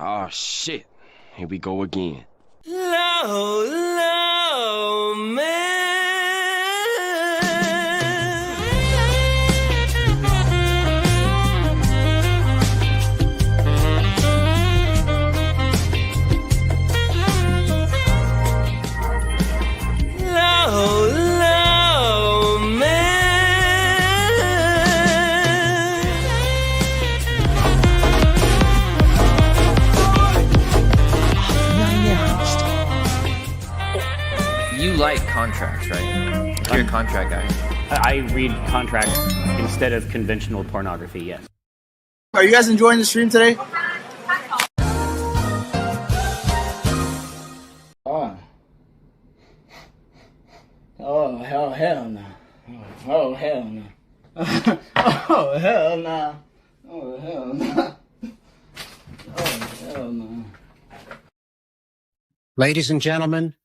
Oh shit, here we go again. Low, man. Low, man. You like contracts, right? You're a contract guy. I read contracts instead of conventional pornography, yes. Are you guys enjoying the stream today? Oh, hell no. Oh, hell no. Oh, hell no. Oh, hell no. Oh, hell no. Ladies and gentlemen,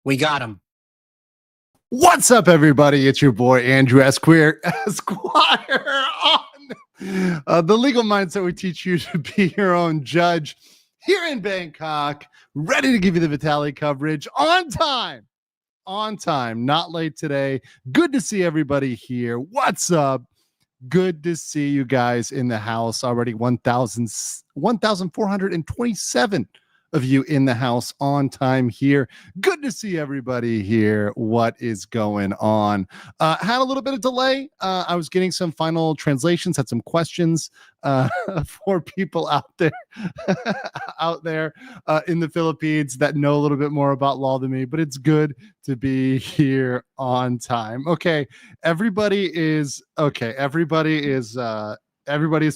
we got him. What's up, everybody? It's your boy Andrew Esquire on the legal mindset. We teach you to be your own judge here in Bangkok, ready to give you the Vitali coverage on time, not late today. Good to see everybody here. What's up? Good to see you guys in the house already. 1,427 of you in the house on time here. Good to see everybody here. What is going on? Had a little bit of delay. I was getting some final translations, had some questions for people out there in the Philippines that know a little bit more about law than me, but it's good to be here on time. Everybody is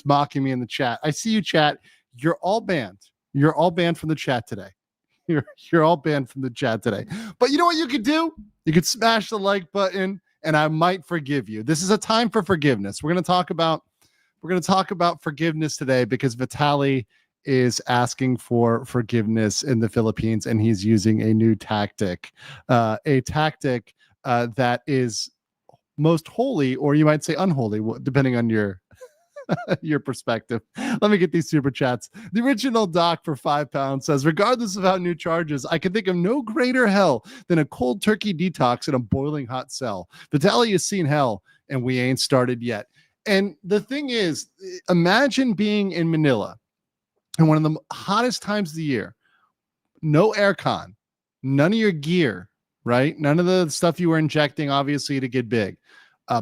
mocking me in the chat. I see you, chat. You're all banned. You're all banned from the chat today. You're all banned from the chat today. But you know what you could do? You could smash the like button, and I might forgive you. This is a time for forgiveness. We're going to talk about forgiveness today because Vitali is asking for forgiveness in the Philippines, and he's using a new tactic, that is most holy, or you might say unholy, depending on your perspective. Let me get these super chats. The original doc for £5 says, regardless of how new charges, I can think of no greater hell than a cold turkey detox in a boiling hot cell. Vitali has seen hell, and we ain't started yet. And the thing is, imagine being in Manila and one of the hottest times of the year, no aircon, none of your gear, right? None of the stuff you were injecting, obviously, to get big.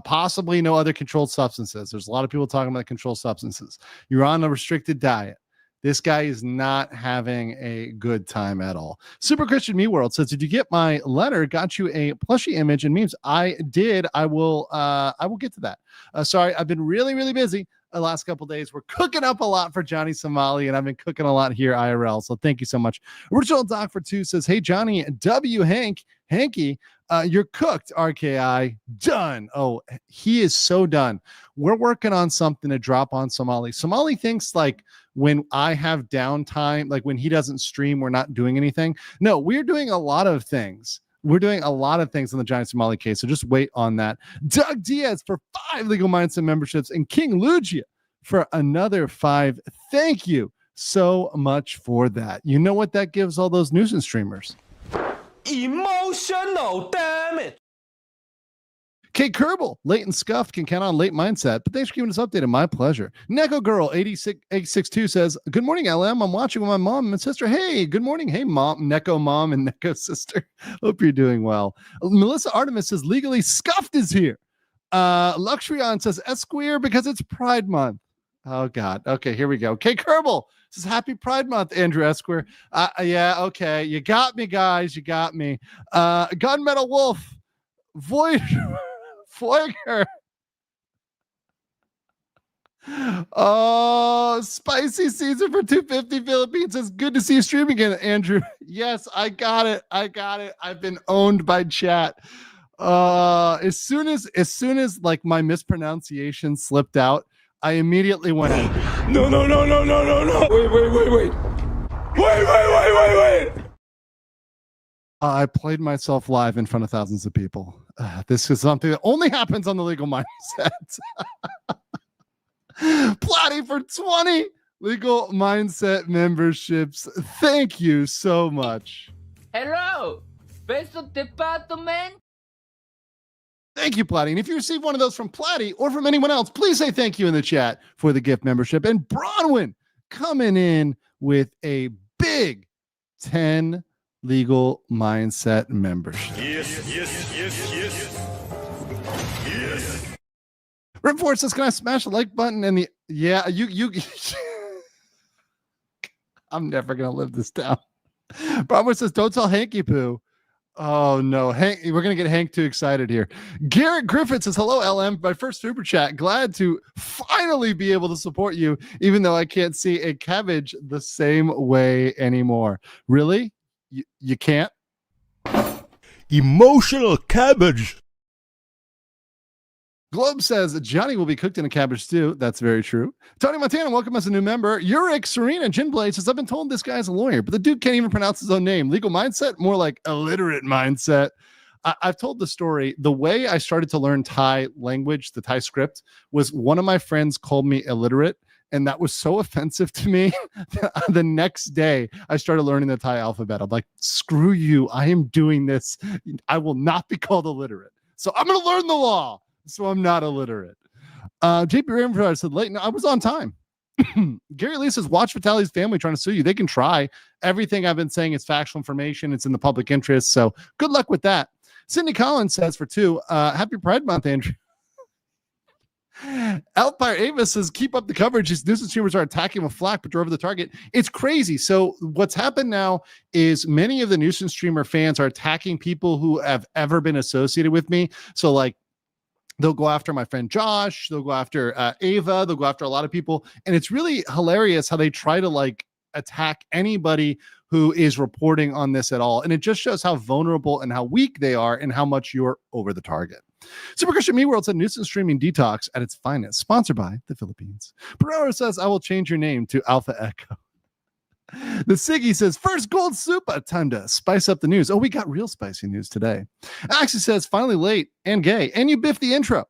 Possibly no other controlled substances. There's a lot of people talking about controlled substances. You're on a restricted diet. This guy is not having a good time at all. Super Christian Me World says, did you get my letter? Got you a plushie image and memes. I did. I will get to that. Sorry, I've been really, really busy the last couple days. We're cooking up a lot for Johnny Somali, and I've been cooking a lot here IRL. So thank you so much. Original Doc for 2 says, hey, Johnny W. Hanky, you're cooked, RKI. Done. Oh, he is so done. We're working on something to drop on Somali. Somali thinks like when I have downtime, like when he doesn't stream, we're not doing anything. No, we're doing a lot of things. We're doing a lot of things in the Giant Somali case, so just wait on that. Doug Diaz for 5 Legal Mindset memberships, and King Lugia for another 5. Thank you so much for that. You know what that gives all those nuisance streamers? Emotional damage. Kate Kerbal, late and scuffed, can count on late mindset, but thanks for giving us an update. My pleasure. Neko Girl 862 says, good morning, LM. I'm watching with my mom and sister. Hey, good morning. Hey, mom, Neko mom and Neko sister. Hope you're doing well. Melissa Artemis says, legally scuffed is here. Luxurion says, Esquire because it's Pride Month. Oh, God. Okay, here we go. Kate Kerbal says, happy Pride Month, Andrew Esquire. Yeah, okay. You got me, guys. You got me. Gunmetal Wolf. Voyager. Oh, Spicy Caesar for 250 Philippines says, good to see you stream again, Andrew. Yes, I got it. I've been owned by chat. As soon as like my mispronunciation slipped out, I immediately went, no. Wait. I played myself live in front of thousands of people. This is something that only happens on the Legal Mindset. Plotty for 20 legal mindset memberships. Thank you so much. Hello, beso de pato, man. Thank you, Platty. And if you receive one of those from Platty or from anyone else, please say thank you in the chat for the gift membership. And Bronwyn coming in with a big 10 legal mindset membership. Yes. Ripford says, can I smash the like button? And the you I'm never gonna live this down. Bronwyn says, don't tell Hanky Poo. Oh no, Hank, we're gonna get Hank too excited here. Garrett Griffith says, hello, LM. My first super chat. Glad to finally be able to support you, even though I can't see a cabbage the same way anymore. Really? You can't? Emotional cabbage. Globe says Johnny will be cooked in a cabbage stew. That's very true. Tony Montana, welcome as a new member. Uric Serena Ginblade says, I've been told this guy's a lawyer, but the dude can't even pronounce his own name. Legal mindset, more like illiterate mindset. I've told the story. The way I started to learn Thai language, the Thai script, was one of my friends called me illiterate, and that was so offensive to me. The next day, I started learning the Thai alphabet. I'm like, screw you. I am doing this. I will not be called illiterate. So I'm going to learn the law. So I'm not illiterate. JP Rainford said, late. No, I was on time. Gary Lee says, watch Vitali's family trying to sue you. They can try. Everything I've been saying is factual information. It's in the public interest. So good luck with that. Sydney Collins says for 2, happy Pride Month, Andrew. Alpire Ava says, keep up the coverage. These nuisance streamers are attacking with flack, but drove the target. It's crazy. So what's happened now is many of the nuisance streamer fans are attacking people who have ever been associated with me. So like, they'll go after my friend Josh. They'll go after Ava. They'll go after a lot of people. And it's really hilarious how they try to like attack anybody who is reporting on this at all. And it just shows how vulnerable and how weak they are and how much you're over the target. Super Christian Me World said nuisance streaming detox at its finest, sponsored by the Philippines. Pereira says, I will change your name to Alpha Echo. The Siggy says, first gold super. Time to spice up the news. Oh, we got real spicy news today. Axie says, finally late and gay. And you biffed the intro.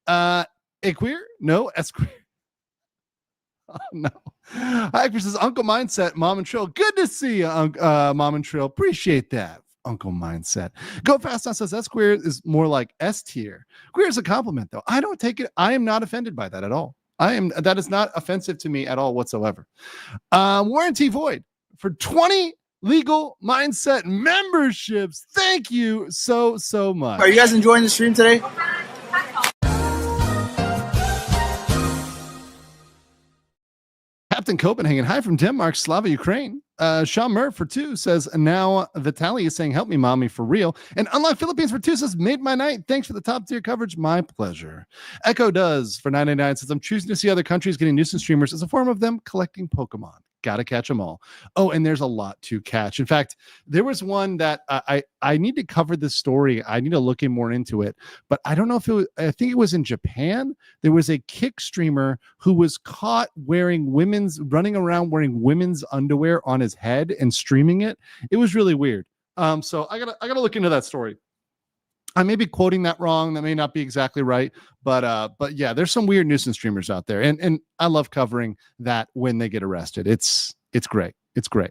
A queer? No, S queer. Oh, no. Actor says, Uncle Mindset, Mom and Trill. Good to see you, Mom and Trill. Appreciate that, Uncle Mindset. Go Fast Now says, S queer is more like S tier. Queer is a compliment, though. I don't take it. I am not offended by that at all. That is not offensive to me at all whatsoever. Warranty Void for 20 legal mindset memberships. Thank you so much. Are you guys enjoying the stream today? Captain Copenhagen, hi from Denmark, Slava, Ukraine. Sean Murph for 2 says, now Vitali is saying, help me, mommy, for real. And Unlock Philippines for 2 says, made my night. Thanks for the top tier coverage. My pleasure. Echo Does for 999 says, I'm choosing to see other countries getting nuisance streamers as a form of them collecting Pokemon. Gotta catch them all. Oh, and there's a lot to catch. In fact, there was one that I need to cover this story. I need to look in more into it, but I don't know if it was, I think it was in Japan. There was a kick streamer who was caught running around wearing women's underwear on his head and streaming it. It was really weird. So I gotta look into that story. I may be quoting that wrong. That may not be exactly right, but yeah, there's some weird nuisance streamers out there, and I love covering that when they get arrested. It's great. It's great.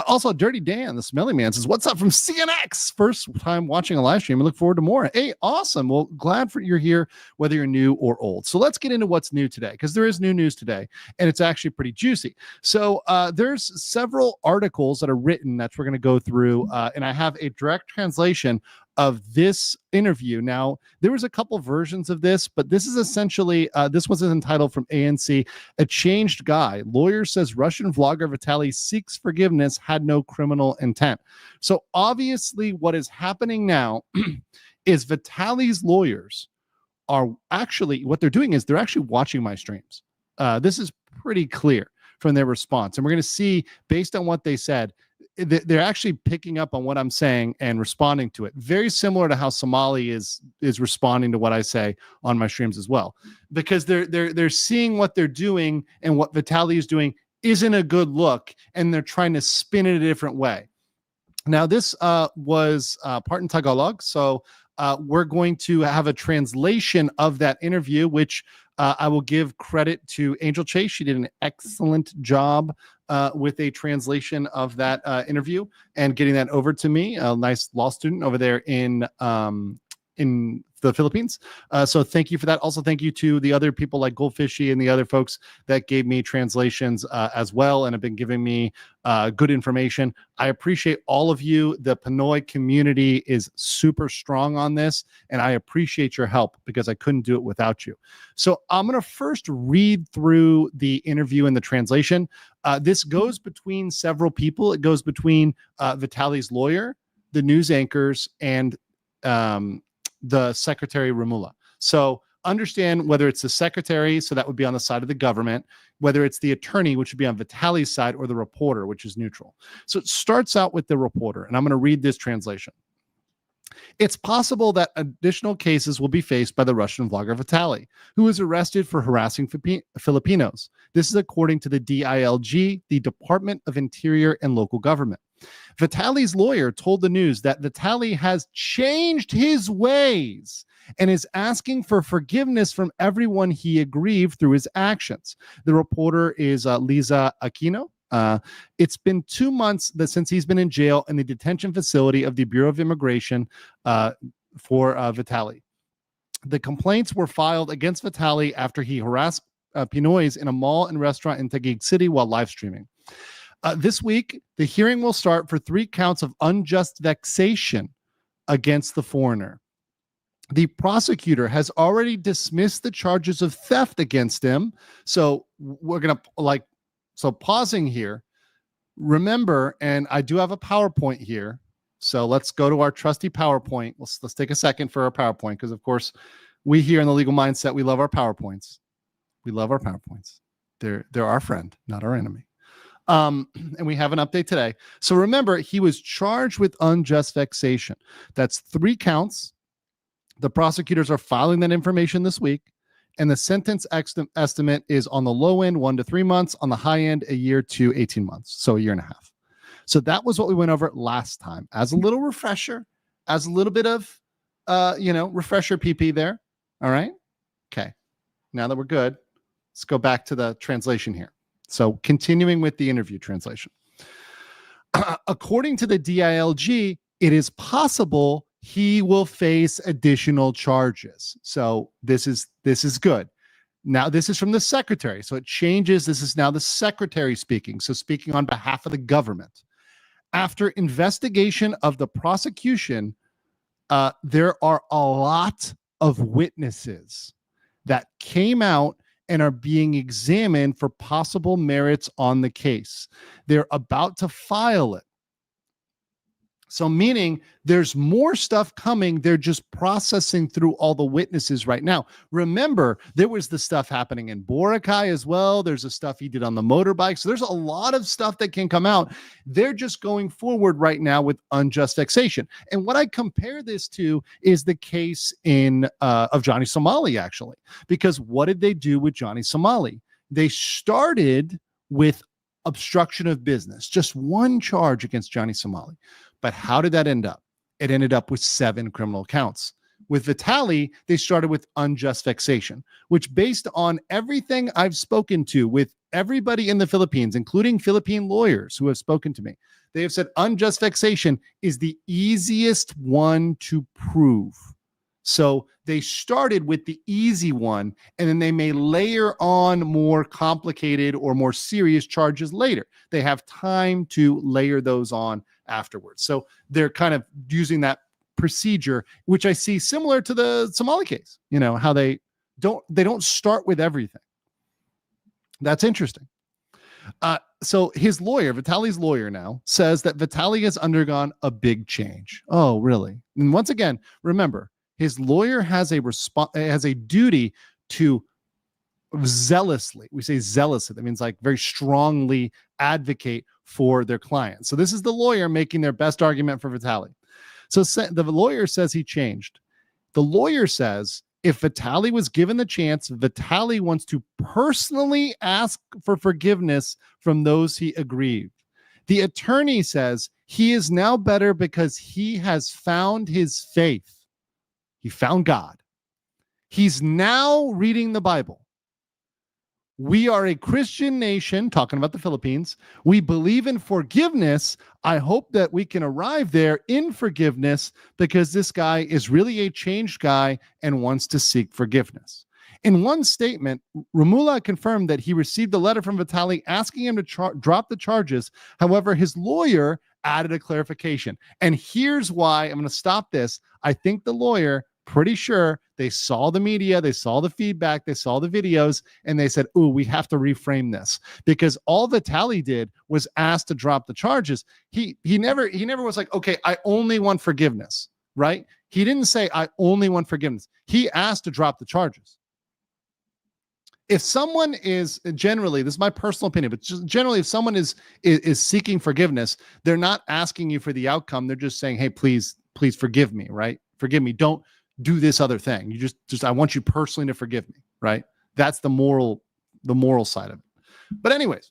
Also, Dirty Dan, the Smelly Man, says, what's up from CNX? First time watching a live stream. I look forward to more. Hey, awesome. Well, glad you're here, whether you're new or old. So let's get into what's new today, because there is new news today, and it's actually pretty juicy. So there's several articles that are written that we're going to go through, and I have a direct translation of this interview. Now, there was a couple versions of this, but this is essentially, this was entitled from ANC, A Changed Guy. Lawyer says Russian vlogger Vitali seeks forgiveness, had no criminal intent. So obviously what is happening now is Vitali's lawyers are actually, what they're doing is they're actually watching my streams. This is pretty clear from their response. And we're going to see, based on what they said, they're actually picking up on what I'm saying and responding to it. Very similar to how Somali is responding to what I say on my streams as well, because they're seeing what they're doing, and what Vitali is doing isn't a good look, and they're trying to spin it a different way. Now, this was part in Tagalog, so we're going to have a translation of that interview, which I will give credit to Angel Chase. She did an excellent job with a translation of that interview and getting that over to me. A nice law student over there in the Philippines. So thank you for that. Also, thank you to the other people like Goldfishy and the other folks that gave me translations as well and have been giving me good information. I appreciate all of you. The Pinoy community is super strong on this, and I appreciate your help because I couldn't do it without you. So I'm going to first read through the interview and the translation. This goes between several people. It goes between Vitaly's lawyer, the news anchors, and the secretary Ramula. So understand whether it's the secretary, so that would be on the side of the government, whether it's the attorney, which would be on Vitaly's side, or the reporter, which is neutral. So it starts out with the reporter, and I'm going to read this translation. It's possible that additional cases will be faced by the Russian vlogger Vitaly, who was arrested for harassing Filipinos. This is according to the DILG, the Department of Interior and Local Government. Vitaly's lawyer told the news that Vitaly has changed his ways and is asking for forgiveness from everyone he aggrieved through his actions. The reporter is Liza Aquino. It's been 2 months since he's been in jail in the detention facility of the Bureau of Immigration for Vitaly. The complaints were filed against Vitaly after he harassed Pinoys in a mall and restaurant in Taguig City while live streaming. This week, the hearing will start for 3 counts of unjust vexation against the foreigner. The prosecutor has already dismissed the charges of theft against him. So we're going to so pausing here. Remember, and I do have a PowerPoint here. So let's go to our trusty PowerPoint. Let's take a second for our PowerPoint because, of course, we here in the Legal Mindset, we love our PowerPoints. We love our PowerPoints. They're our friend, not our enemy. And we have an update today. So remember, he was charged with unjust vexation. That's 3 counts. The prosecutors are filing that information this week. And the sentence estimate is on the low end, 1 to 3 months, on the high end, a year to 18 months. So a year and a half. So that was what we went over last time as a little refresher, as a little bit of, refresher PP there. All right. Okay. Now that we're good, let's go back to the translation here. So continuing with the interview translation. According to the DILG, it is possible he will face additional charges. So this is good. Now this is from the secretary. So it changes. This is now the secretary speaking. So speaking on behalf of the government. After investigation of the prosecution, there are a lot of witnesses that came out and are being examined for possible merits on the case. They're about to file it. So meaning there's more stuff coming. They're just processing through all the witnesses right now. Remember, there was the stuff happening in Boracay as well. There's the stuff he did on the motorbike. So there's a lot of stuff that can come out. They're just going forward right now with unjust vexation. And what I compare this to is the case of Johnny Somali, actually. Because what did they do with Johnny Somali? They started with obstruction of business, just one charge against Johnny Somali. But how did that end up? It ended up with 7 criminal counts. With Vitali, they started with unjust vexation, which based on everything I've spoken to with everybody in the Philippines, including Philippine lawyers who have spoken to me, they have said unjust vexation is the easiest one to prove. So they started with the easy one, and then they may layer on more complicated or more serious charges later. They have time to layer those on afterwards. So they're kind of using that procedure, which I see similar to the Somali case, how they don't start with everything. That's interesting. So his lawyer, Vitaly's lawyer now, says that Vitaly has undergone a big change. Oh, really? And once again, remember, his lawyer has a duty to zealously, we say zealously, that means like very strongly advocate for their client. So this is the lawyer making their best argument for Vitaly. So the lawyer says he changed. The lawyer says if Vitaly was given the chance, Vitaly wants to personally ask for forgiveness from those he aggrieved. The attorney says he is now better because he has found his faith. He found God. He's now reading the Bible. We are a Christian nation, talking about the Philippines. We believe in forgiveness. I hope that we can arrive there in forgiveness because this guy is really a changed guy and wants to seek forgiveness. In one statement, Rumula confirmed that he received a letter from Vitali asking him to drop the charges. However, his lawyer added a clarification. And here's why I'm going to stop this. I think the lawyer, pretty sure they saw the media, they saw the feedback, they saw the videos, and they said, "Ooh, we have to reframe this," because all Vitali did was ask to drop the charges. He never was like, "Okay, I only want forgiveness," right? He didn't say, "I only want forgiveness." He asked to drop the charges. If someone is generally, this is my personal opinion, but just generally, if someone is seeking forgiveness, they're not asking you for the outcome. They're just saying, "Hey, please forgive me," right? Forgive me. Don't do this other thing. You just I want you personally to forgive me, right? That's the moral side of it. But anyways,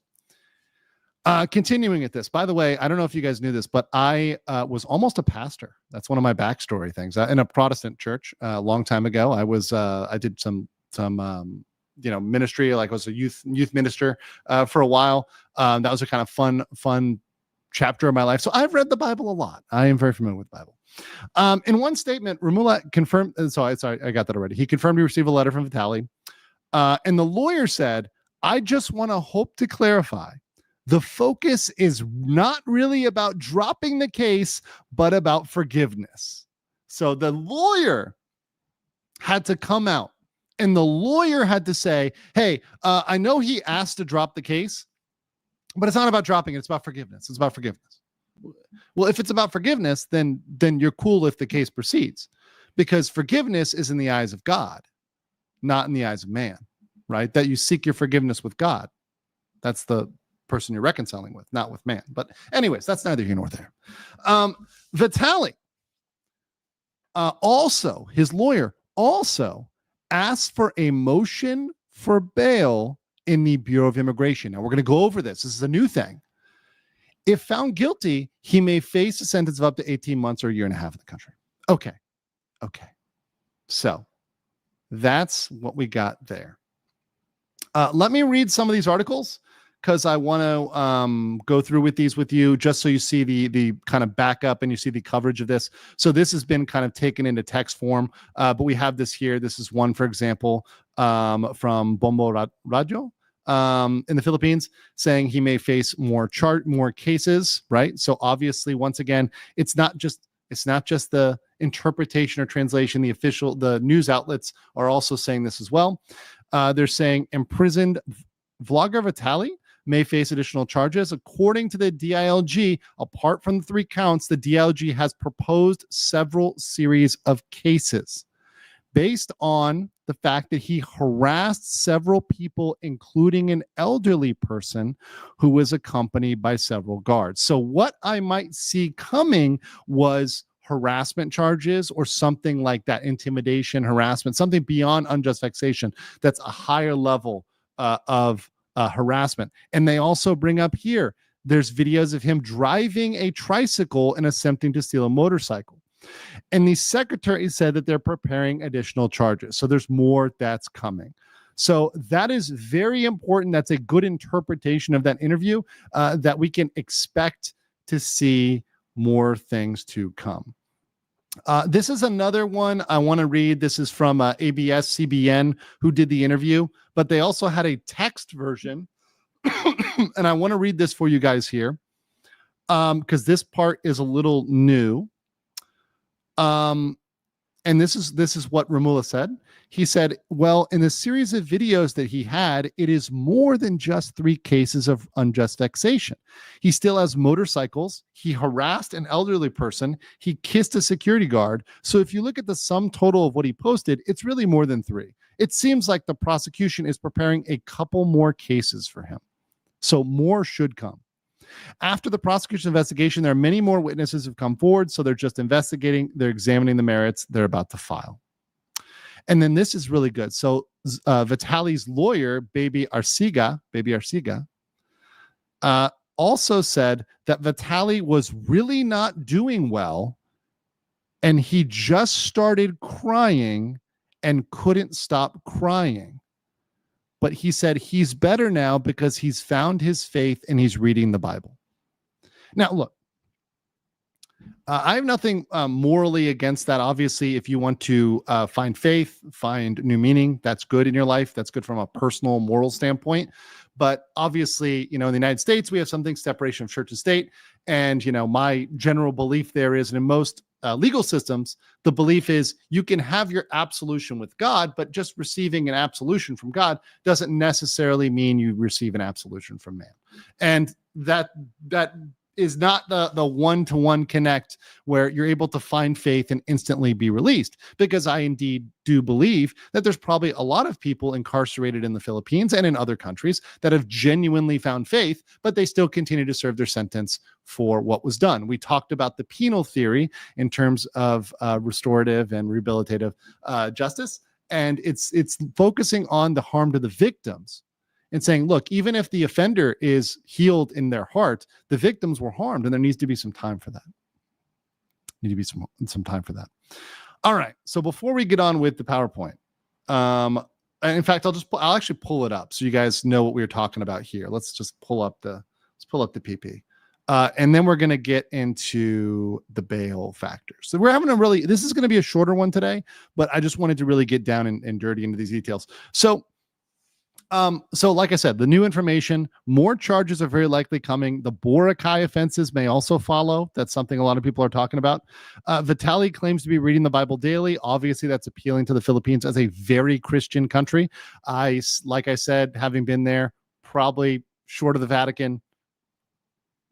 continuing at this. By the way, I don't know if you guys knew this, but I was almost a pastor. That's one of my backstory things. In a Protestant church a long time ago, I did some ministry. Like I was a youth minister for a while. That was a kind of fun chapter of my life. So I've read the Bible a lot. I am very familiar with the Bible. In one statement, Rumula confirmed. Sorry, I got that already. He confirmed he received a letter from Vitali. And the lawyer said, "I just want to hope to clarify. The focus is not really about dropping the case, but about forgiveness." So the lawyer had to come out and the lawyer had to say, "Hey, I know he asked to drop the case, but it's not about dropping it. It's about forgiveness. It's about forgiveness." Well, if it's about forgiveness, then you're cool if the case proceeds, because forgiveness is in the eyes of God, not in the eyes of man, right? That you seek your forgiveness with God. That's the person you're reconciling with, not with man. But anyways, that's neither here nor there. Vitali also, his lawyer also asked for a motion for bail in the Bureau of Immigration. Now we're going to go over this. This is a new thing. If found guilty, he may face a sentence of up to 18 months or a year and a half in the country. Okay. So that's what we got there. Let me read some of these articles because I want to go through with these with you just so you see the kind of backup and you see the coverage of this. So this has been kind of taken into text form, but we have this here. This is one, for example, from Bombo Radio. In the Philippines, saying he may face more cases, right? So obviously, once again, it's not just the interpretation or translation. The news outlets are also saying this as well. They're saying imprisoned vlogger Vitali may face additional charges. According to the DILG, apart from the 3 counts, the DILG has proposed several series of cases based on the fact that he harassed several people, including an elderly person who was accompanied by several guards. So what I might see coming was harassment charges or something like that, intimidation, harassment, something beyond unjust vexation. That's a higher level of harassment. And they also bring up here, there's videos of him driving a tricycle and attempting to steal a motorcycle. And the secretary said that they're preparing additional charges. So there's more that's coming. So that is very important. That's a good interpretation of that interview, that we can expect to see more things to come. This is another one I want to read. This is from ABS CBN, who did the interview, but they also had a text version. And I want to read this for you guys here because this part is a little new. And this is what Rumula said. He said, well, in the series of videos that he had, it is more than just 3 cases of unjust vexation. He still has motorcycles. He harassed an elderly person. He kissed a security guard. So if you look at the sum total of what he posted, it's really more than 3. It seems like the prosecution is preparing a couple more cases for him. So more should come. After the prosecution investigation, there are many more witnesses who've come forward, so they're just investigating, they're examining the merits, they're about to file. And then this is really good. So Vitali's lawyer, Baby Arcega, also said that Vitali was really not doing well and he just started crying and couldn't stop crying. But he said he's better now because he's found his faith and he's reading the Bible. Now, look, I have nothing morally against that. Obviously, if you want to find faith, find new meaning, that's good in your life. That's good from a personal, moral standpoint. But obviously, in the United States, we have something separation of church and state. And, my general belief there is, and in most legal systems, the belief is you can have your absolution with God, but just receiving an absolution from God doesn't necessarily mean you receive an absolution from man. And that is not the one-to-one connect where you're able to find faith and instantly be released, because I indeed do believe that there's probably a lot of people incarcerated in the Philippines and in other countries that have genuinely found faith, but they still continue to serve their sentence for what was done. We talked about the penal theory in terms of restorative and rehabilitative justice, and it's focusing on the harm to the victims and saying, look, even if the offender is healed in their heart, the victims were harmed, and there needs to be some time for that. Need to be some time for that. All right. So before we get on with the PowerPoint, in fact, I'll actually pull it up so you guys know what we were talking about here. Let's pull up the PP. And then we're going to get into the bail factors. So we're having this is going to be a shorter one today, but I just wanted to really get down and dirty into these details. So like I said, the new information, more charges are very likely coming. The Boracay offenses may also follow. That's something a lot of people are talking about. Vitali claims to be reading the Bible daily. Obviously, that's appealing to the Philippines as a very Christian country. Like I said, having been there, probably short of the Vatican,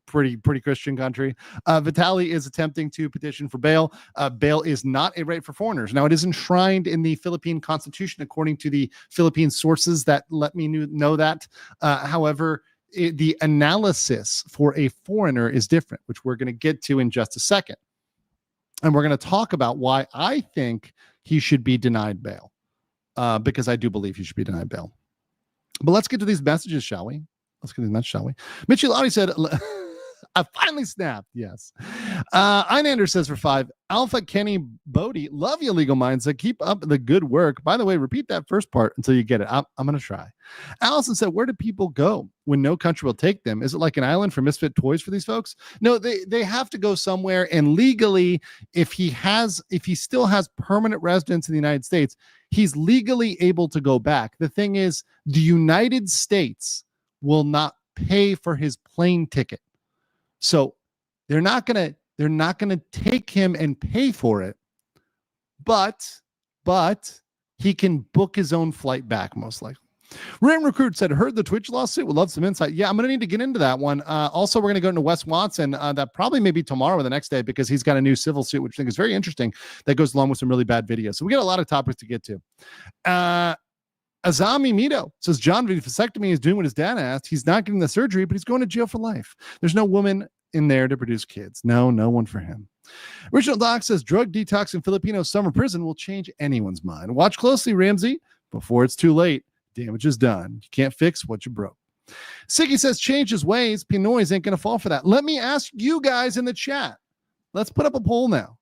pretty Christian country. Vitali is attempting to petition for bail. Bail is not a right for foreigners. Now, it is enshrined in the Philippine Constitution, according to the Philippine sources that let me know that. However, the analysis for a foreigner is different, which we're going to get to in just a second. And we're going to talk about why I think he should be denied bail, because I do believe he should be denied bail. But let's get to these messages, shall we? Michilani said... I finally snapped. Yes. Einander says for 5. Alpha Kenny Bodie, love you, Legal Minds. Keep up the good work. By the way, repeat that first part until you get it. I'm going to try. Allison said, where do people go when no country will take them? Is it like an island for misfit toys for these folks? No, they have to go somewhere. And legally, if he still has permanent residence in the United States, he's legally able to go back. The thing is, the United States will not pay for his plane ticket. So they're not gonna take him and pay for it, but he can book his own flight back, most likely. Ram Recruit said, heard the Twitch lawsuit, would love some insight. Yeah, I'm gonna need to get into that one. Also, we're gonna go into Wes Watson. That probably maybe tomorrow or the next day, because he's got a new civil suit, which I think is very interesting, that goes along with some really bad videos. So we got a lot of topics to get to. Azami Mito says, John, the vasectomy is doing what his dad asked. He's not getting the surgery, but he's going to jail for life. There's no woman in there to produce kids. No one for him. Original Doc says, drug detox in Filipino summer prison will change anyone's mind. Watch closely, Ramsey, before it's too late. Damage is done. You can't fix what you broke. Siggy says, change his ways. Pinoys ain't going to fall for that. Let me ask you guys in the chat. Let's put up a poll now.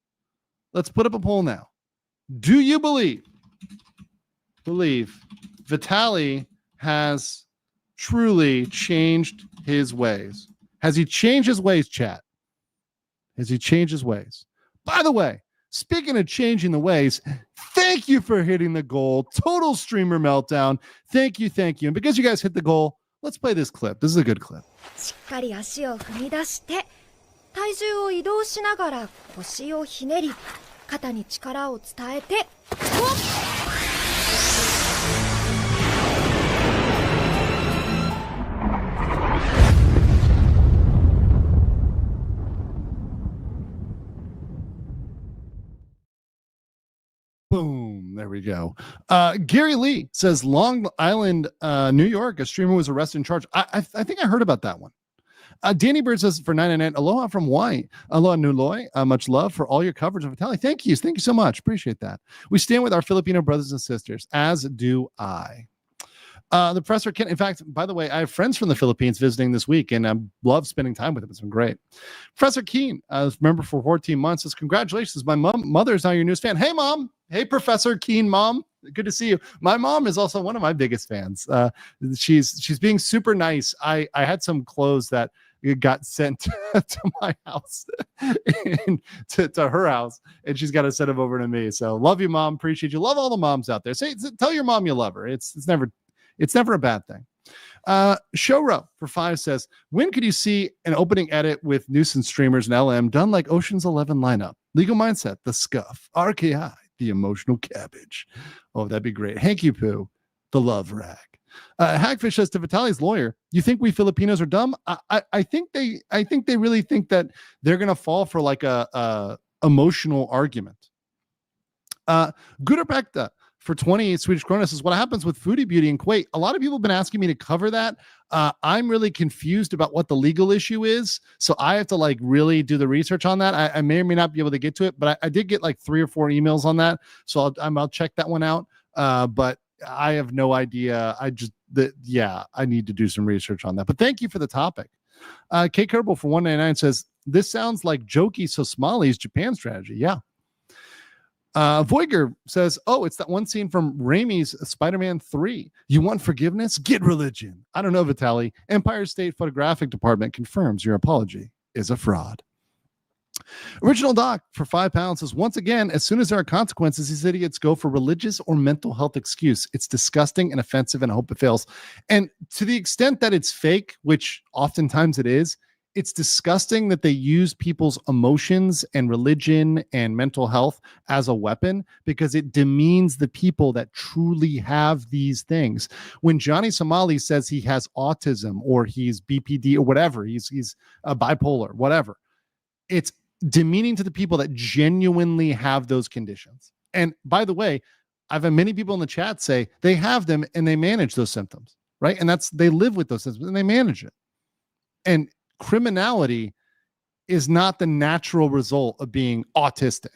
Do you believe Vitali has truly changed his ways? Has he changed his ways, chat? Has he changed his ways? By the way, speaking of changing the ways, thank you for hitting the goal. Total streamer meltdown. Thank you. And because you guys hit the goal, let's play this clip. This is a good clip. しっかり足を踏み出して、体重を移動しながら腰をひねり、肩に力を伝えて、Boom. There we go. Gary Lee says Long Island, New York, a streamer was arrested and charged. I think I heard about that one. Danny Bird says for 999, aloha from Hawaii. Aloha Nuloi. Much love for all your coverage of Vitali. Thank you so much. Appreciate that. We stand with our Filipino brothers and sisters, as do I. The professor can, in fact, by the way, I have friends from the Philippines visiting this week, and I love spending time with them. It's been great. Professor Keen, member for 14 months, says, congratulations. My mother is now your newest fan. Hey, Mom. Hey, Professor Keen, Mom. Good to see you. My mom is also one of my biggest fans. She's being super nice. I had some clothes that got sent to my house and to her house, and she's got to send them over to me. So love you, Mom. Appreciate you. Love all the moms out there. Tell your mom you love her. It's never a bad thing. Showro for 5 says, when could you see an opening edit with nuisance streamers and LM done like Ocean's 11 lineup? Legal Mindset, The Scuff, RKI, The Emotional Cabbage. Oh, that'd be great. Hanky Poo, The Love Rag. Hagfish says to Vitali's lawyer, you think we Filipinos are dumb? I think they really think that they're gonna fall for like a emotional argument. Gudapekta for 28 Swedish krona says, what happens with Foodie Beauty in Kuwait? A lot of people have been asking me to cover that. I'm really confused about what the legal issue is, so I have to like really do the research on that. I may or may not be able to get to it, but I did get like 3 or 4 emails on that, so I'll check that one out. But I have no idea. I need to do some research on that. But thank you for the topic. K Kerbal for 199 says, this sounds like Jokey Sosmali's Japan strategy. Yeah. Voiger says, oh, it's that one scene from Raimi's Spider-Man 3. You want forgiveness? Get religion. I don't know, Vitali. Empire State Photographic Department confirms your apology is a fraud. Original Doc for £5 says, once again, as soon as there are consequences, these idiots go for religious or mental health excuse. It's disgusting and offensive, and I hope it fails. And to the extent that it's fake, which oftentimes it is, it's disgusting that they use people's emotions and religion and mental health as a weapon, because it demeans the people that truly have these things. When Johnny Somali says he has autism or he's BPD or whatever, he's bipolar, whatever, it's demeaning to the people that genuinely have those conditions. And by the way, I've had many people in the chat say they have them and they manage those symptoms, right? And they live with those symptoms and they manage it. And criminality is not the natural result of being autistic.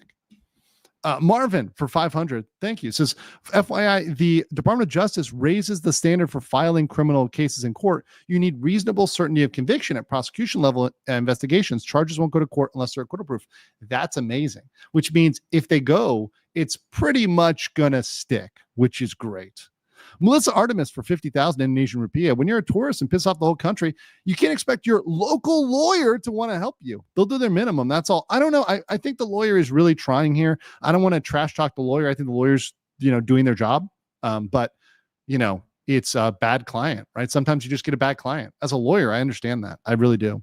Marvin for 500, thank you, says, FYI, the Department of Justice raises the standard for filing criminal cases in court. You need reasonable certainty of conviction at prosecution level investigations. Charges won't go to court unless they're acquittal proof. That's amazing, which means if they go, it's pretty much gonna stick, which is great. Melissa Artemis for 50,000 Indonesian rupiah. When you're a tourist and piss off the whole country, you can't expect your local lawyer to want to help you. They'll do their minimum. That's all. I don't know. I think the lawyer is really trying here. I don't want to trash talk the lawyer. I think the lawyer's, doing their job. But it's a bad client, right? Sometimes you just get a bad client. As a lawyer, I understand that. I really do.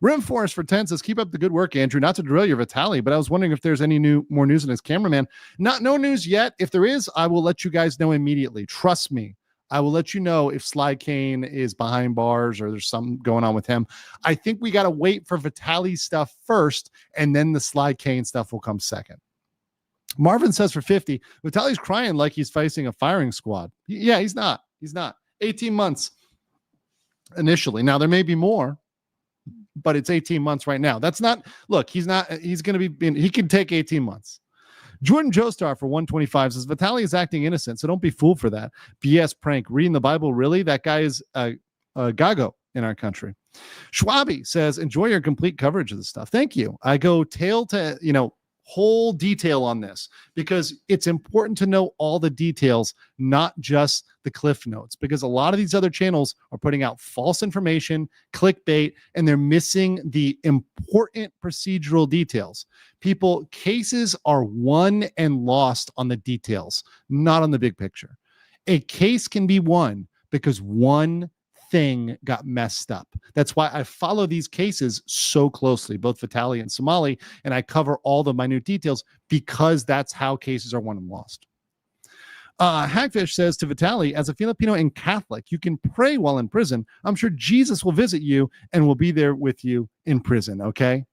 Rim Forest for 10 says, keep up the good work, Andrew. Not to drill your Vitali, but I was wondering if there's any more news in his cameraman. No news yet. If there is, I will let you guys know immediately. Trust me. I will let you know if Sly Kane is behind bars or there's something going on with him. I think we got to wait for Vitali stuff first, and then the Sly Kane stuff will come second. Marvin says for 50, Vitali's crying like he's facing a firing squad. Yeah, he's not. 18 months initially. Now, there may be more, but it's 18 months right now. That's not, look, he's going to be, he can take 18 months. Jordan Joestar for 125 says, Vitali is acting innocent, so don't be fooled for that. BS prank. Reading the Bible, really? That guy is a gago in our country. Schwabi says, enjoy your complete coverage of this stuff. Thank you. I go tail to, whole detail on this because it's important to know all the details, not just the cliff notes, because a lot of these other channels are putting out false information, clickbait, and they're missing the important procedural details. Cases are won and lost on the details, not on the big picture. A case can be won because one thing got messed up. That's why I follow these cases so closely, both Vitali and Somali, and I cover all the minute details because that's how cases are won and lost. Hagfish says to Vitali, as a Filipino and Catholic, you can pray while in prison. I'm sure Jesus will visit you and will be there with you in prison. Okay,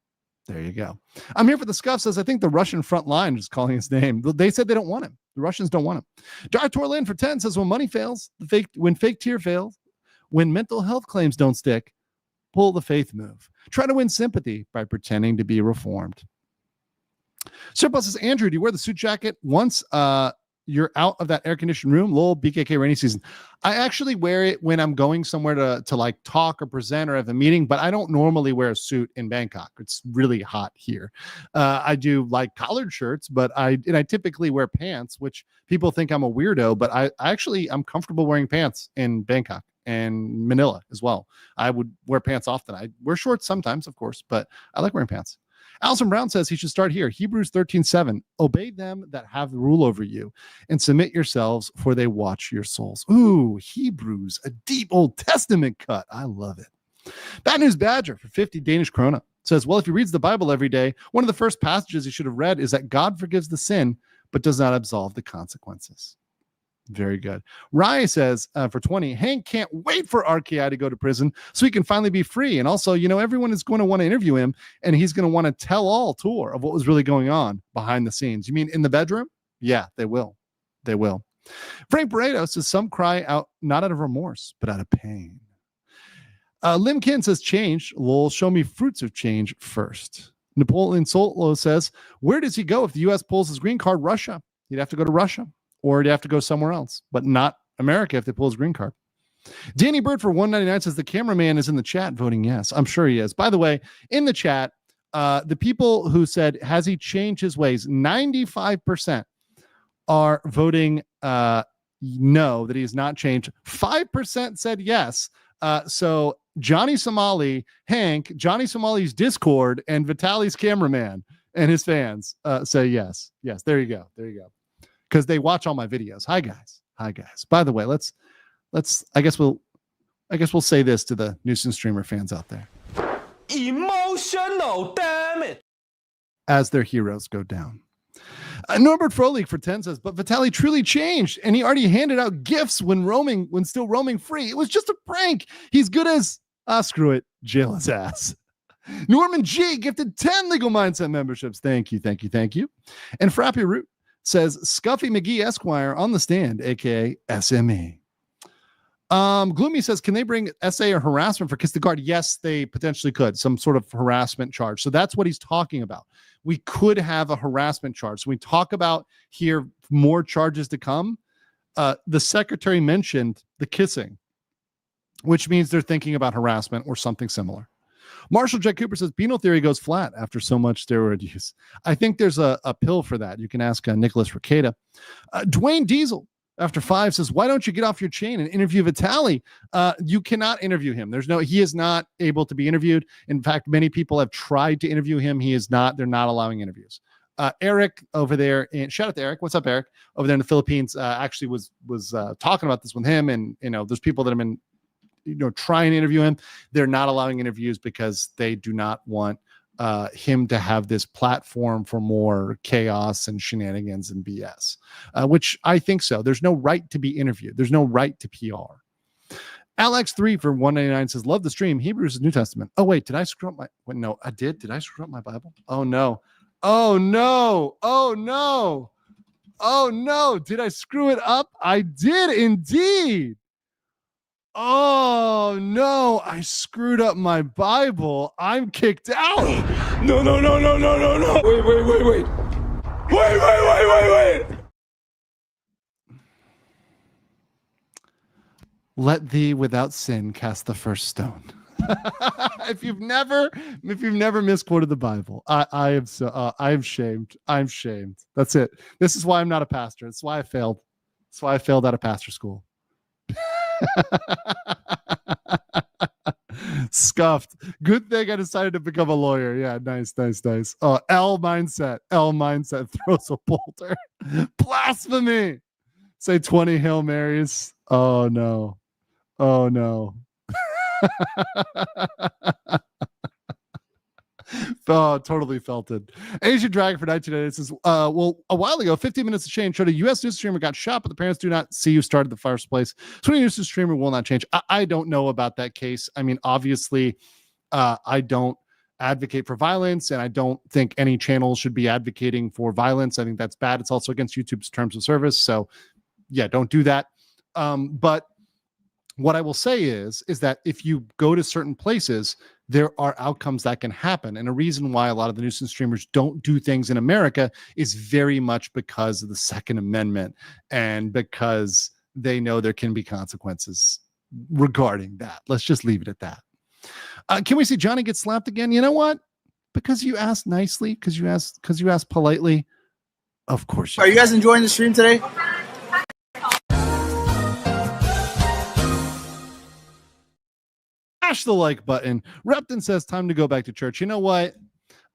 there you go. I'm here for the scuff. Says I think the Russian front line is calling his name. They said they don't want him. The Russians don't want him. Dartor Lin for 10 says when money fails, when fake tear fails, when mental health claims don't stick, pull the faith move. Try to win sympathy by pretending to be reformed. Surplus says, Andrew, do you wear the suit jacket once you're out of that air conditioned room. Lol, BKK rainy season. I actually wear it when I'm going somewhere to like talk or present or have a meeting, but I don't normally wear a suit in Bangkok. It's really hot here. I do like collared shirts, but I typically wear pants, which people think I'm a weirdo, but I'm comfortable wearing pants in Bangkok and Manila as well. I would wear pants often. I wear shorts sometimes, of course, but I like wearing pants. Alison Brown says he should start here. Hebrews 13:7. Obey them that have the rule over you and submit yourselves, for they watch your souls. Ooh, Hebrews, a deep Old Testament cut. I love it. Bad News Badger for 50 Danish krona says, well, if he reads the Bible every day, one of the first passages he should have read is that God forgives the sin, but does not absolve the consequences. Very good. Rye says for 20, Hank can't wait for RKI to go to prison so he can finally be free. And also, everyone is going to want to interview him, and he's going to want to tell all tour of what was really going on behind the scenes. You mean in the bedroom? Yeah, they will. They will. Frank Pareto says some cry out not out of remorse, but out of pain. Lim Kin says change. Lol, show me fruits of change first. Napoleon Solo says, where does he go if the U.S. pulls his green card? Russia. He'd have to go to Russia. Or you have to go somewhere else, but not America if they pull his green card. Danny Bird for 199 says the cameraman is in the chat voting yes. I'm sure he is. By the way, in the chat, the people who said, has he changed his ways? 95% are voting no, that he has not changed. 5% said yes. So Johnny Somali, Hank, Johnny Somali's Discord, and Vitali's cameraman and his fans say yes. Yes, there you go. There you go. Because they watch all my videos. Hi guys. By the way, let's I guess we'll say this to the nuisance streamer fans out there. Emotional damage. As their heroes go down. Norbert Froelich for 10 says, but Vitali truly changed, and he already handed out gifts when still roaming free. It was just a prank. He's good as screw it, jail his ass. Norman G gifted 10 Legal Mindset memberships. Thank you. And Frappy Root says Scuffy McGee Esquire on the stand, aka SME. Gloomy says, can they bring SA or harassment for Kiss the Guard? Yes, they potentially could. Some sort of harassment charge. So that's what he's talking about. We could have a harassment charge. So we talk about here more charges to come. The secretary mentioned the kissing, which means they're thinking about harassment or something similar. Marshall J. Cooper says penal theory goes flat after so much steroid use. I think there's a pill for that. You can ask Nicholas Ricada. Dwayne Diesel after 5 says, why don't you get off your chain and interview Vitali? You cannot interview him. He is not able to be interviewed. In fact, many people have tried to interview him. They're not allowing interviews. Eric over there, and shout out to Eric. What's up, Eric? Over there in the Philippines, actually was talking about this with him. And, there's people that have been, try and interview him. They're not allowing interviews because they do not want him to have this platform for more chaos and shenanigans and BS, which I think so. There's no right to be interviewed. There's no right to PR. Alex3 for 199 says, love the stream. Hebrews is New Testament. Oh, wait, did I screw up no, I did. Did I screw up my Bible? Oh, no. Did I screw it up? I did indeed. Oh no, I screwed up my Bible. I'm kicked out. No. Wait. Let thee without sin cast the first stone. If you've never misquoted the Bible, I'm shamed. I'm shamed. That's it. This is why I'm not a pastor. That's why I failed. That's why I failed out of pastor school. Scuffed. Good thing I decided to become a lawyer. Yeah, nice. L mindset throws a boulder. Blasphemy. Say 20 Hail Marys. Oh no. Oh, totally felt it. Asian Dragon for 1998 says, well, a while ago, 15 minutes to change showed a U.S. news streamer got shot, but the parents do not see who started the first place. So any news streamer will not change. I don't know about that case. I mean, obviously, I don't advocate for violence, and I don't think any channel should be advocating for violence. I think that's bad. It's also against YouTube's terms of service. So, yeah, don't do that. But What I will say is that if you go to certain places, there are outcomes that can happen. And a reason why a lot of the nuisance streamers don't do things in America is very much because of the Second Amendment and because they know there can be consequences regarding that. Let's just leave it at that. Can we see Johnny get slapped again? You know what? Because you asked nicely, because you asked politely. Of course. Are you guys enjoying the stream today? Smash the like button. Repton says time to go back to church. You know what?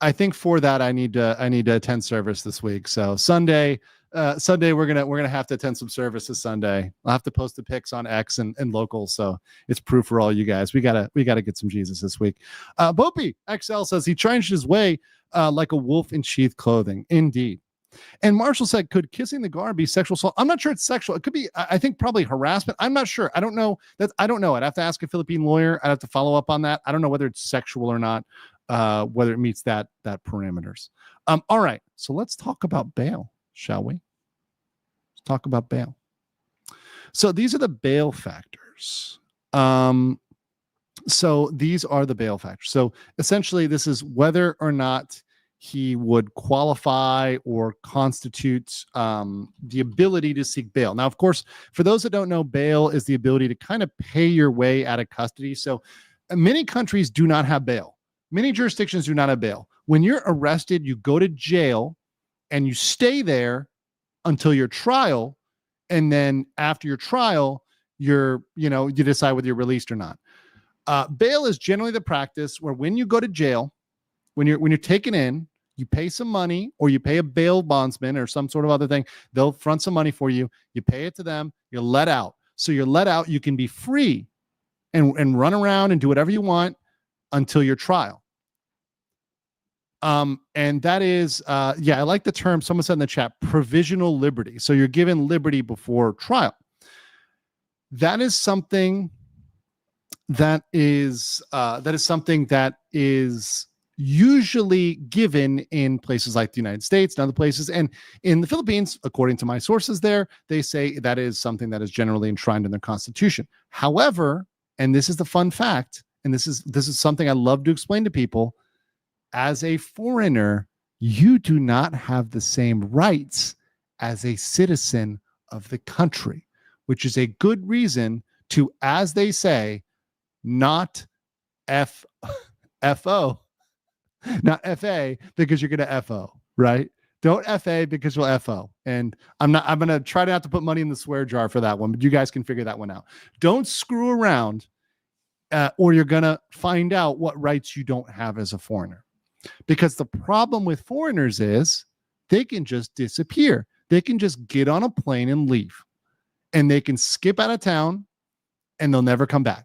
I think for that I need to attend service this week. So Sunday we're gonna have to attend some service this Sunday. I'll have to post the pics on X and local, so it's proof for all you guys. We gotta get some Jesus this week. Bopey XL says he changed his way like a wolf in sheath clothing. Indeed. And Marshall said, could kissing the guard be sexual assault? I'm not sure it's sexual. It could be, I think, probably harassment. I'm not sure. I don't know. I don't know. I'd have to ask a Philippine lawyer. I'd have to follow up on that. I don't know whether it's sexual or not, whether it meets that parameters. All right. So let's talk about bail, shall we? Let's talk about bail. So these are the bail factors. So these are the bail factors. So essentially, this is whether or not he would qualify or constitute the ability to seek bail. Now, of course, for those that don't know, bail is the ability to kind of pay your way out of custody. So many countries do not have bail. Many jurisdictions do not have bail. When you're arrested, you go to jail and you stay there until your trial. And then after your trial, you decide whether you're released or not. Bail is generally the practice where when you go to jail, when you're taken in, you pay some money or you pay a bail bondsman or some sort of other thing. They'll front some money for you. You pay it to them. You're let out. So you're let out. You can be free and run around and do whatever you want until your trial. And that is, I like the term someone said in the chat, provisional liberty. So you're given liberty before trial. That is something that is usually given in places like the United States and other places. And in the Philippines, according to my sources there, they say that is something that is generally enshrined in their constitution. However, and this is the fun fact, and this is something I love to explain to people, as a foreigner, you do not have the same rights as a citizen of the country, which is a good reason to, as they say, not FO, not FA, because you're going to FO, right? Don't FA because you'll FO. And I'm going to try not to put money in the swear jar for that one, but you guys can figure that one out. Don't screw around or you're going to find out what rights you don't have as a foreigner. Because the problem with foreigners is they can just disappear. They can just get on a plane and leave. And they can skip out of town and they'll never come back.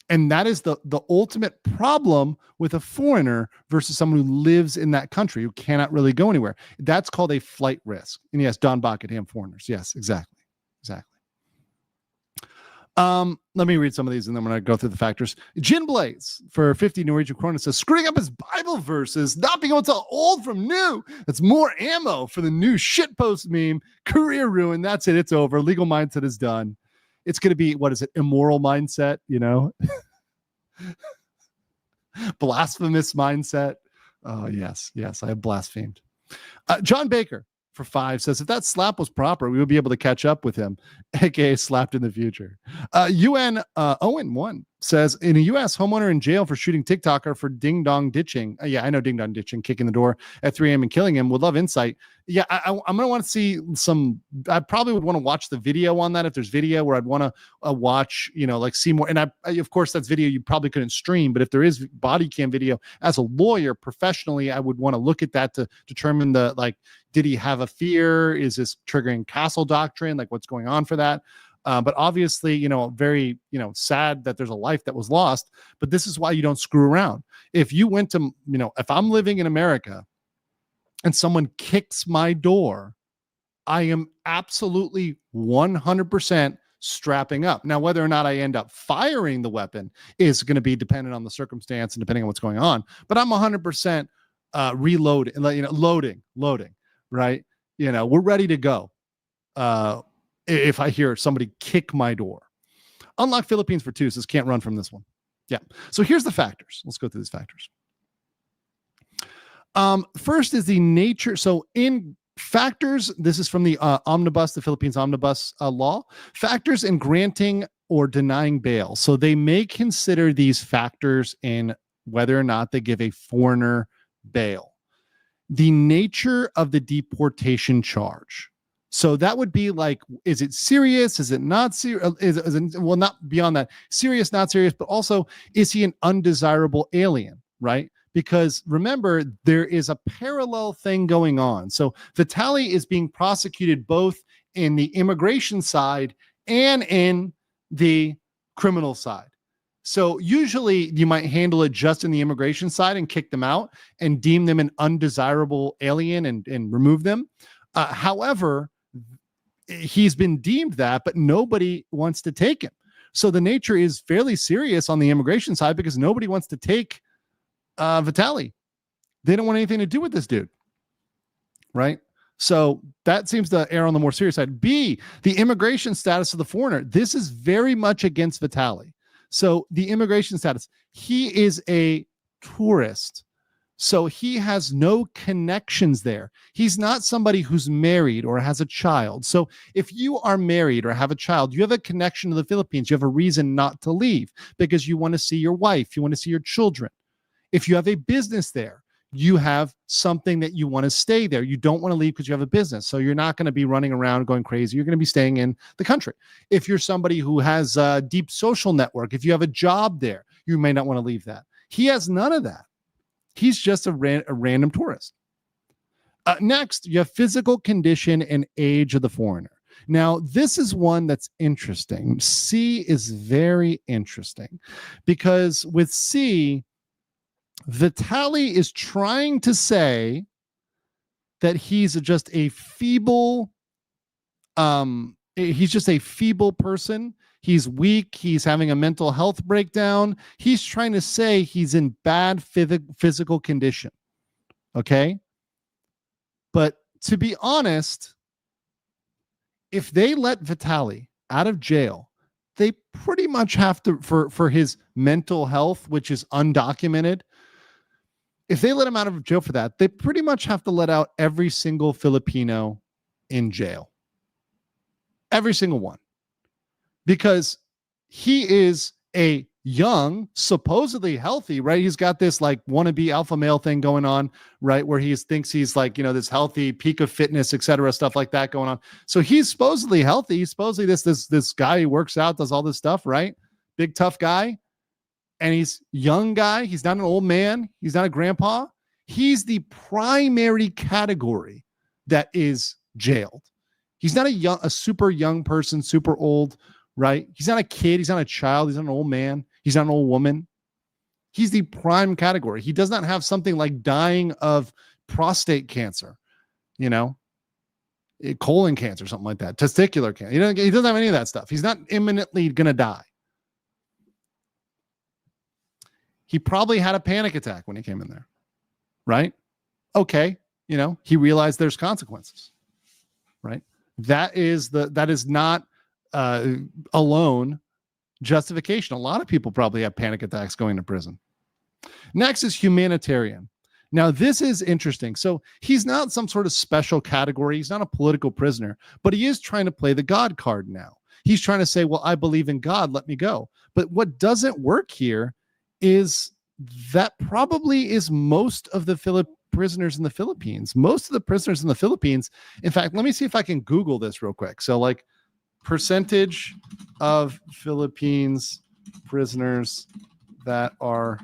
And that is the ultimate problem with a foreigner versus someone who lives in that country who cannot really go anywhere. That's called a flight risk. And yes, Don Buckingham foreigners. Yes, exactly. Let me read some of these and then I'm going to go through the factors. Jin Blaze for 50 Norwegian Krona says, screwing up his Bible verses, not being able to tell old from new. That's more ammo for the new shitpost meme. Career ruin. That's it. It's over. Legal mindset is done. It's going to be, what is it? Immoral mindset, blasphemous mindset. Oh, yes. I have blasphemed. John Baker for 5 says, if that slap was proper, we would be able to catch up with him, aka slapped in the future. UN Owen 1 says, in a U.S. homeowner in jail for shooting TikToker for ding dong ditching. I know ding dong ditching, kicking the door at 3 a.m. and killing him. Would love insight. Yeah, I'm going to want to see I probably would want to watch the video on that if there's video where I'd want to watch, see more. And I, of course, that's video you probably couldn't stream, but if there is body cam video, as a lawyer, professionally, I would want to look at that to determine did he have a fear? Is this triggering castle doctrine? Like what's going on for that? But obviously, very, sad that there's a life that was lost, but this is why you don't screw around. If you went to, if I'm living in America and someone kicks my door, I am absolutely 100% strapping up. Now, whether or not I end up firing the weapon is going to be dependent on the circumstance and depending on what's going on, but I'm 100% reloading, loading, right? We're ready to go. If I hear somebody kick my door. Unlock Philippines for ToS can't run from this one. Yeah. So here's the factors. Let's go through these factors. First is the nature. So in factors, this is from the omnibus, the Philippines omnibus law. Factors in granting or denying bail. So they may consider these factors in whether or not they give a foreigner bail. The nature of the deportation charge. So that would be like, is it serious? Is it not serious? Well, not beyond that. Serious, not serious, but also, is he an undesirable alien, right? Because remember, there is a parallel thing going on. So Vitali is being prosecuted both in the immigration side and in the criminal side. So usually you might handle it just in the immigration side and kick them out and deem them an undesirable alien and remove them. However, he's been deemed that, but nobody wants to take him. So the nature is fairly serious on the immigration side because nobody wants to take Vitali. They don't want anything to do with this dude, right? So that seems to err on the more serious side. B, the immigration status of the foreigner. This is very much against Vitali. So the immigration status, he is a tourist. So he has no connections there. He's not somebody who's married or has a child. So if you are married or have a child, you have a connection to the Philippines. You have a reason not to leave because you want to see your wife. You want to see your children. If you have a business there, you have something that you want to stay there. You don't want to leave because you have a business. So you're not going to be running around going crazy. You're going to be staying in the country. If you're somebody who has a deep social network, if you have a job there, you may not want to leave that. He has none of that. He's just a random tourist. Next, you have physical condition and age of the foreigner. Now, this is one that's interesting. C is very interesting because with C, Vitali is trying to say that he's just a feeble, he's just a feeble person. He's weak. He's having a mental health breakdown. He's trying to say he's in bad physical condition. Okay. But to be honest, if they let Vitali out of jail, they pretty much have to, for his mental health, which is undocumented, if they let him out of jail for that, they pretty much have to let out every single Filipino in jail. Every single one. Because he is a young, supposedly healthy, right? He's got this like wannabe alpha male thing going on, right? Where he thinks he's like, you know, this healthy peak of fitness, etc., stuff like that going on. So he's supposedly healthy. He's supposedly this guy who works out, does all this stuff, right? Big tough guy. And he's young guy. He's not an old man. He's not a grandpa. He's the primary category that is jailed. He's not a super young person, super old, right? He's not a kid. He's not a child. He's not an old man. He's not an old woman. He's the prime category. He does not have something like dying of prostate cancer, you know, colon cancer, something like that, testicular cancer. He doesn't have any of that stuff. He's not imminently going to die. He probably had a panic attack when he came in there, right? Okay, you know, he realized there's consequences, right? That is not alone justification. A lot of people probably have panic attacks going to prison. Next is humanitarian. Now, this is interesting. So he's not some sort of special category. He's not a political prisoner, but he is trying to play the God card now. He's trying to say, well, I believe in God, let me go. But what doesn't work here is that probably is most of the prisoners in the Philippines. Most of the prisoners in the Philippines, in fact, let me see if I can Google this real quick. So like percentage of Philippines prisoners that are,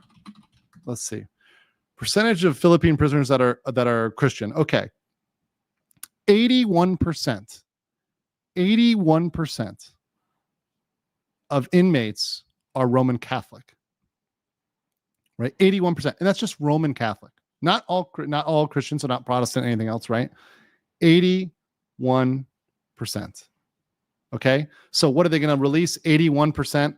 let's see, percentage of Philippine prisoners that are Christian. Okay. 81% of inmates are Roman Catholic. Right? 81%. And that's just Roman Catholic. Not all Christians, so not Protestant, anything else, right? 81%. Okay? So what are they going to release? 81%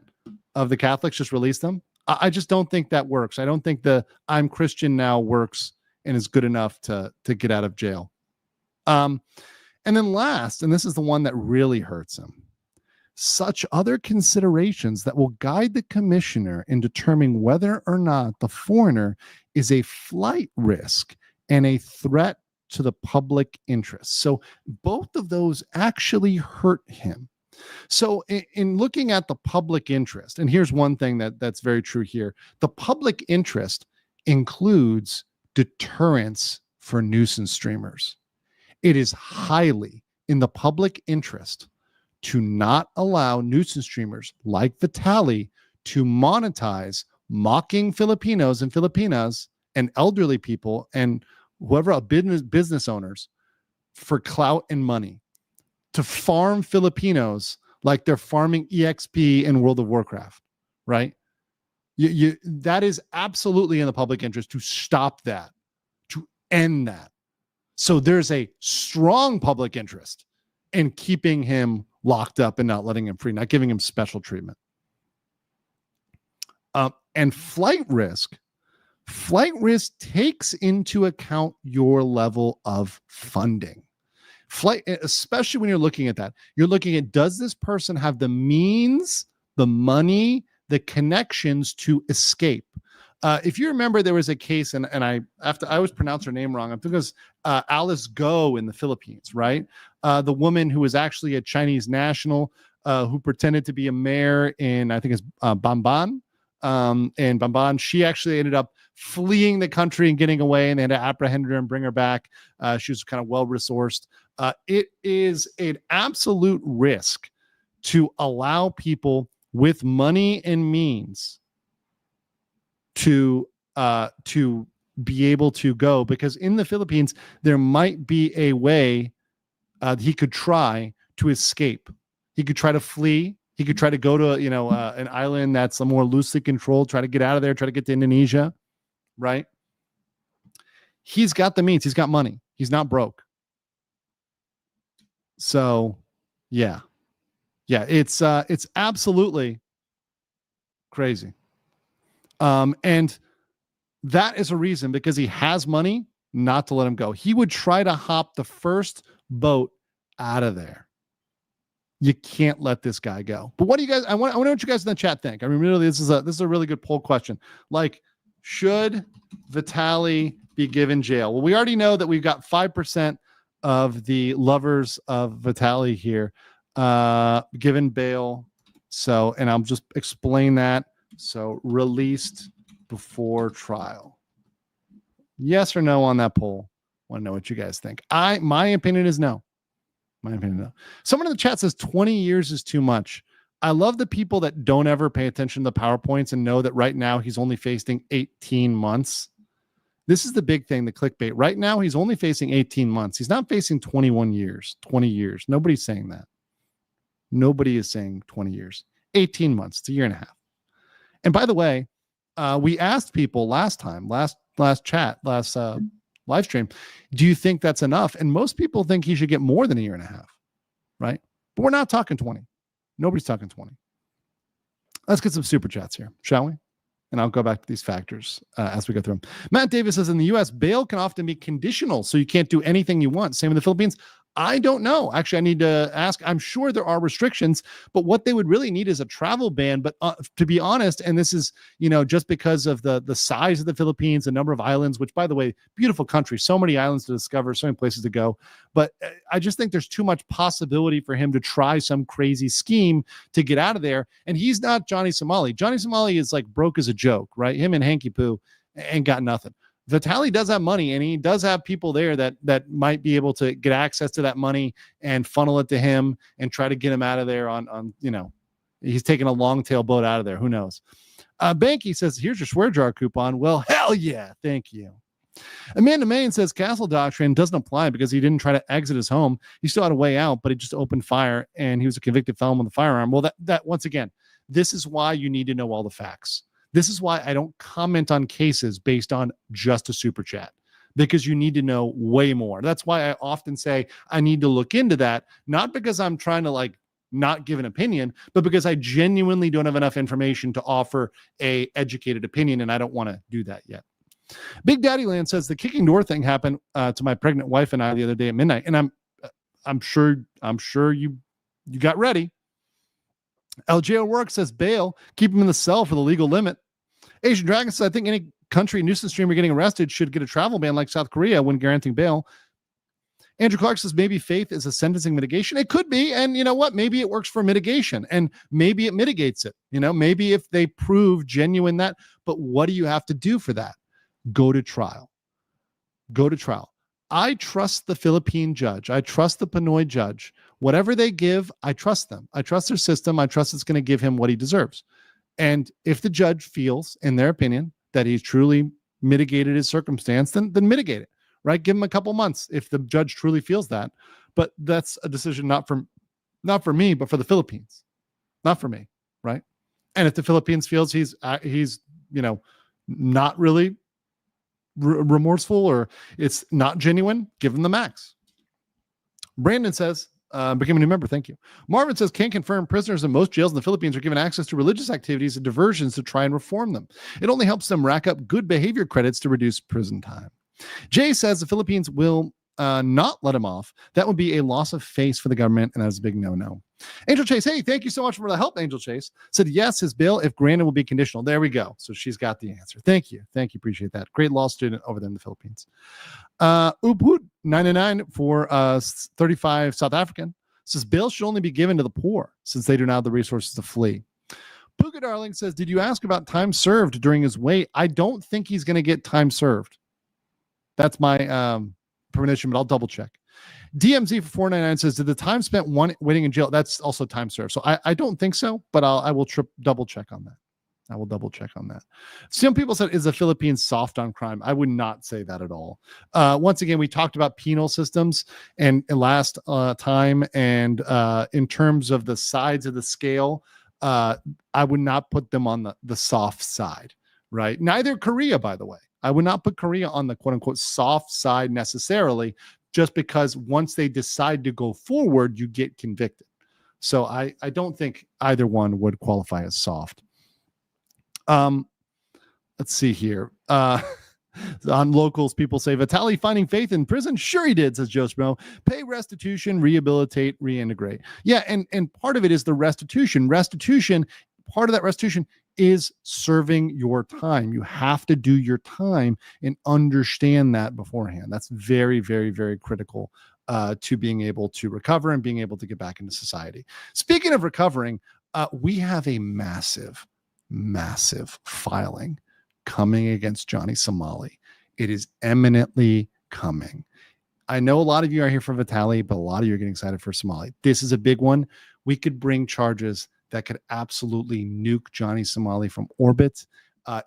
of the Catholics, just release them? I just don't think that works. I don't think the I'm Christian now works and is good enough to get out of jail. And then last, and this is the one that really hurts him. such other considerations that will guide the commissioner in determining whether or not the foreigner is a flight risk and a threat to the public interest. So both of those actually hurt him. So in looking at the public interest, and here's one thing that's very true here, the public interest includes deterrence for nuisance streamers. It is highly in the public interest to not allow nuisance streamers like Vitali to monetize mocking Filipinos and Filipinas and elderly people and whoever business owners for clout and money, to farm Filipinos like they're farming EXP in World of Warcraft, right? That is absolutely in the public interest to stop that, to end that. So there's a strong public interest in keeping him locked up and not letting him free, not giving him special treatment. And flight risk takes into account your level of funding. Flight, especially when you're looking at that, you're looking at, does this person have the means, the money, the connections to escape? If you remember, there was a case, and I always pronounce her name wrong. I think it was Alice Go in the Philippines, right? The woman who was actually a Chinese national who pretended to be a mayor in, I think it's Bamban. And Bamban, she actually ended up fleeing the country and getting away, and they had to apprehend her and bring her back. She was kind of well-resourced. It is an absolute risk to allow people with money and means to be able to go, because in the Philippines there might be a way he could try to escape. He could try to flee. He could try to go to an island that's more loosely controlled, try to get out of there, try to get to Indonesia, right? He's got the means. He's got money. He's not broke. So, yeah, it's absolutely crazy. And that is a reason, because he has money, not to let him go. He would try to hop the first boat out of there. You can't let this guy go. But what do you guys, I want to know what you guys in the chat think. I mean, really, this is a really good poll question. Like, should Vitali be given jail? Well, we already know that we've got 5% of the lovers of Vitali here given bail. So, and I'll just explain that. So, released before trial. Yes or no on that poll? Want to know what you guys think. My opinion is no. My opinion, no. Someone in the chat says 20 years is too much. I love the people that don't ever pay attention to the PowerPoints and know that right now he's only facing 18 months. This is the big thing, the clickbait. Right now, he's only facing 18 months. He's not facing 21 years, 20 years. Nobody's saying that. Nobody is saying 20 years. 18 months. It's a year and a half. And by the way, we asked people last chat, live stream, do you think that's enough? And most people think he should get more than a year and a half, right? But we're not talking 20. Nobody's talking 20. Let's get some super chats here, shall we? And I'll go back to these factors as we go through them. Matt Davis says, in the U.S., bail can often be conditional, so you can't do anything you want. Same in the Philippines. I don't know. Actually, I need to ask. I'm sure there are restrictions, but what they would really need is a travel ban. But to be honest, and this is, just because of the size of the Philippines, the number of islands, which, by the way, beautiful country, so many islands to discover, so many places to go. But I just think there's too much possibility for him to try some crazy scheme to get out of there. And he's not Johnny Somali. Johnny Somali is like broke as a joke, right? Him and Hanky Poo ain't got nothing. Vitali does have money, and he does have people there that might be able to get access to that money and funnel it to him and try to get him out of there on he's taking a long tail boat out of there. Who knows? Banky says, here's your swear jar coupon. Well, hell yeah. Thank you. Amanda Main says Castle Doctrine doesn't apply because he didn't try to exit his home. He still had a way out, but he just opened fire and he was a convicted felon with a firearm. Well, that once again, this is why you need to know all the facts. This is why I don't comment on cases based on just a super chat, because you need to know way more. That's why I often say I need to look into that, not because I'm trying to not give an opinion, but because I genuinely don't have enough information to offer a educated opinion, and I don't want to do that yet. Big Daddy Land says the kicking door thing happened to my pregnant wife and I the other day at midnight, and I'm sure you got ready. LJ O'Rourke says bail, keep him in the cell for the legal limit. Asian Dragon says, I think any country nuisance streamer getting arrested should get a travel ban like South Korea when guaranteeing bail. Andrew Clark says maybe faith is a sentencing mitigation. It could be. And you know what? Maybe it works for mitigation and maybe it mitigates it. You know, maybe if they prove genuine that, but what do you have to do for that? Go to trial. Go to trial. I trust the Philippine judge. I trust the Pinoy judge. Whatever they give, I trust them. I trust their system. I trust it's going to give him what he deserves. And if the judge feels, in their opinion, that he's truly mitigated his circumstance, then mitigate it. Right? Give him a couple months if the judge truly feels that. But that's a decision not for me, but for the Philippines. Not for me, right? And if the Philippines feels he's not really remorseful or it's not genuine, give him the max. Brandon says, became a new member, thank you. Marvin says, can't confirm prisoners in most jails in the Philippines are given access to religious activities and diversions to try and reform them. It only helps them rack up good behavior credits to reduce prison time. Jay says the Philippines will not let him off. That would be a loss of face for the government, and that's a big no-no. Angel Chase, hey, thank you so much for the help, Angel Chase. Said, yes, his bail, if granted, will be conditional. There we go. So she's got the answer. Thank you. Thank you. Appreciate that. Great law student over there in the Philippines. Upwood, 99 for 35 South African. Says, bail should only be given to the poor since they do not have the resources to flee. Puka Darling says, did you ask about time served during his wait? I don't think he's going to get time served. That's my premonition, but I'll double check. DMZ for 499 says, did the time spent waiting in jail? That's also time served. So I don't think so, but I will double check on that. I will double check on that. Some people said, is the Philippines soft on crime? I would not say that at all. Once again, we talked about penal systems and last time, and in terms of the sides of the scale, I would not put them on the soft side, right? Neither Korea, by the way. I would not put Korea on the quote unquote soft side necessarily, just because once they decide to go forward, you get convicted. So I don't think either one would qualify as soft. Let's see here. On locals, people say, Vitali finding faith in prison? Sure he did, says Joe Smo. Pay restitution, rehabilitate, reintegrate. Yeah, and part of it is the restitution. Part of that restitution is serving your time. You have to do your time and understand that beforehand. That's very, very, very critical to being able to recover and being able to get back into society. Speaking of recovering, we have a massive filing coming against Johnny Somali. It is eminently coming. I know a lot of you are here for Vitali, but a lot of you are getting excited for Somali. This is a big one. We could bring charges that could absolutely nuke Johnny Somali from orbit.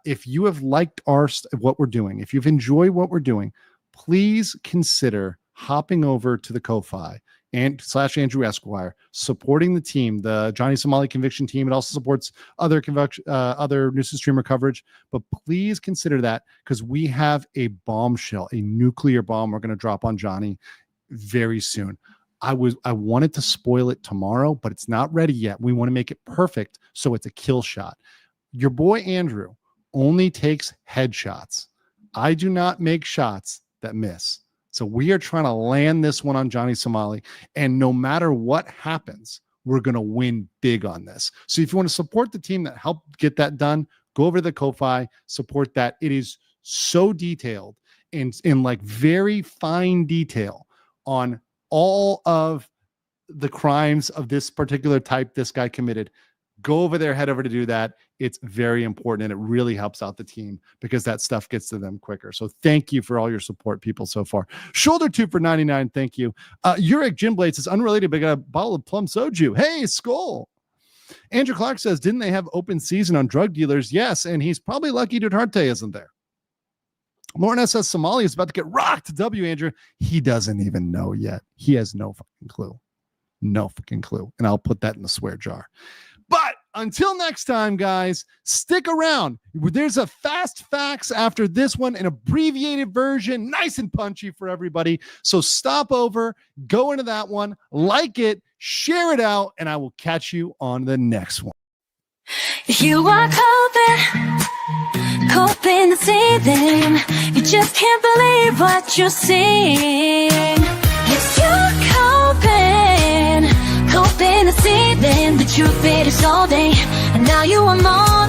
If you have liked what we're doing, if you've enjoyed what we're doing, please consider hopping over to the Ko-Fi and /Andrew Esquire, supporting the team, the Johnny Somali conviction team. It also supports other nuisance streamer coverage, but please consider that, because we have a bombshell, a nuclear bomb we're going to drop on Johnny very soon. I wanted to spoil it tomorrow, but it's not ready yet. We want to make it perfect so it's a kill shot. Your boy Andrew only takes headshots. I do not make shots that miss. So we are trying to land this one on Johnny Somali, and no matter what happens, we're going to win big on this. So if you want to support the team that helped get that done, go over to the Ko-Fi, support that. It is so detailed in like very fine detail on all of the crimes of this particular type this guy committed. Go over there, head over to do that. It's very important, and it really helps out the team because that stuff gets to them quicker. So thank you for all your support, people, so far. Shoulder 2 for 99. Thank you. Uric Gymblade says, unrelated, but got a bottle of plum soju. Hey, Skull. Andrew Clark says, didn't they have open season on drug dealers? Yes, and he's probably lucky Duterte isn't there. Lorna says Somalia is about to get rocked. W, Andrew. He doesn't even know yet. He has no fucking clue. No fucking clue. And I'll put that in the swear jar. But until next time, guys, stick around. There's a fast facts after this one, an abbreviated version, nice and punchy for everybody. So stop over, go into that one, like it, share it out, and I will catch you on the next one. You are coping the ceiling. You just can't believe what you're seeing. Yes, you're coping the ceiling, but truth it is all day, and now you want more.